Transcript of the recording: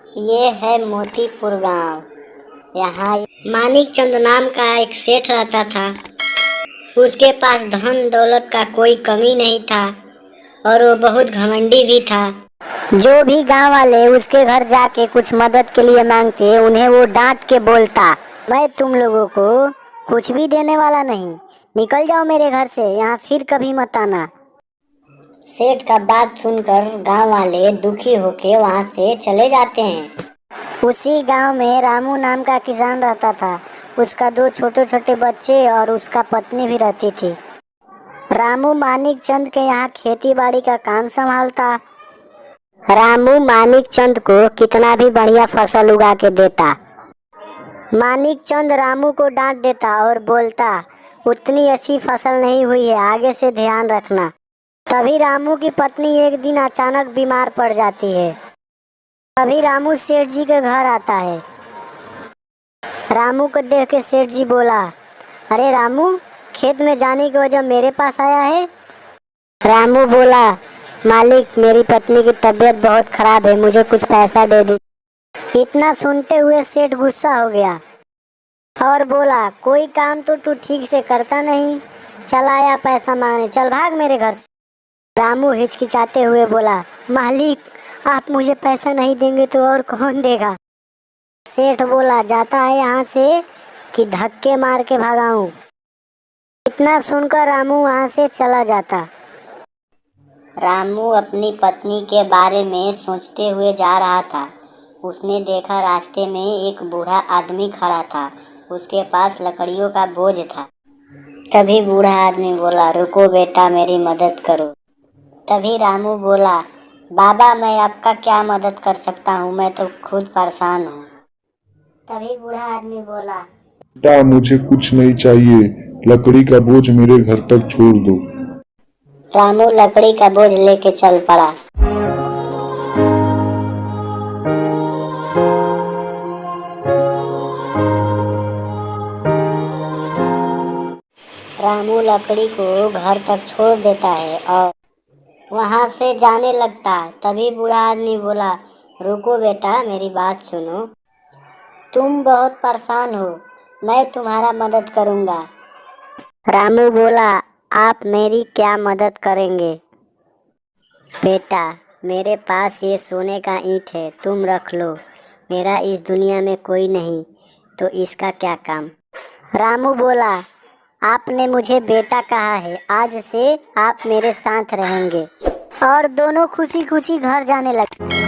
ये है मोतीपुर गांव। यहाँ मानिक चंद नाम का एक सेठ रहता था। उसके पास धन दौलत का कोई कमी नहीं था और वो बहुत घमंडी भी था। जो भी गांव वाले उसके घर जाके कुछ मदद के लिए मांगते, उन्हें वो डांट के बोलता, मैं तुम लोगों को कुछ भी देने वाला नहीं, निकल जाओ मेरे घर से, यहाँ फिर कभी मत आना। सेठ का बात सुनकर गांव वाले दुखी होके वहां से चले जाते हैं। उसी गांव में रामू नाम का किसान रहता था। उसका 2 छोटे छोटे बच्चे और उसका पत्नी भी रहती थी। रामू मानिक चंद के यहाँ खेती बाड़ी का काम संभालता। रामू मानिक चंद को कितना भी बढ़िया फसल उगा के देता। मानिक चंद रामू को डांट देता और बोलता, उतनी अच्छी फसल नहीं हुई है, आगे से ध्यान रखना। तभी रामू की पत्नी एक दिन अचानक बीमार पड़ जाती है। तभी रामू सेठ जी के घर आता है। रामू को देख के सेठ जी बोला, अरे रामू, खेत में जाने की वजह मेरे पास आया है। रामू बोला, मालिक, मेरी पत्नी की तबीयत बहुत खराब है, मुझे कुछ पैसा दे दीजिए। इतना सुनते हुए सेठ गुस्सा हो गया और बोला, कोई काम तो तू ठीक से करता नहीं, चल आया पैसा मांगने, चल भाग मेरे घर से। रामू हिचकिचाते हुए बोला, मालिक, आप मुझे पैसा नहीं देंगे तो और कौन देगा। सेठ बोला, जाता है यहाँ से कि धक्के मार के भगाऊं। इतना सुनकर रामू वहाँ से चला जाता। रामू अपनी पत्नी के बारे में सोचते हुए जा रहा था। उसने देखा रास्ते में एक बूढ़ा आदमी खड़ा था। उसके पास लकड़ियों का बोझ था। तभी बूढ़ा आदमी बोला, रुको बेटा, मेरी मदद करो। तभी रामू बोला, बाबा, मैं आपका क्या मदद कर सकता हूँ, मैं तो खुद परेशान हूँ। तभी बूढ़ा आदमी बोला, बेटा, मुझे कुछ नहीं चाहिए, लकड़ी का बोझ मेरे घर तक छोड़ दो। रामू लकड़ी का बोझ लेके चल पड़ा। रामू लकड़ी को घर तक छोड़ देता है और वहां से जाने लगता। तभी बूढ़ा आदमी बोला, रुको बेटा, मेरी बात सुनो, तुम बहुत परेशान हो, मैं तुम्हारा मदद करूंगा। रामू बोला, आप मेरी क्या मदद करेंगे? बेटा, मेरे पास ये सोने का ईंट है, तुम रख लो, मेरा इस दुनिया में कोई नहीं, तो इसका क्या काम। रामू बोला, आपने मुझे बेटा कहा है, आज से आप मेरे साथ रहेंगे। और दोनों खुशी खुशी घर जाने लगे।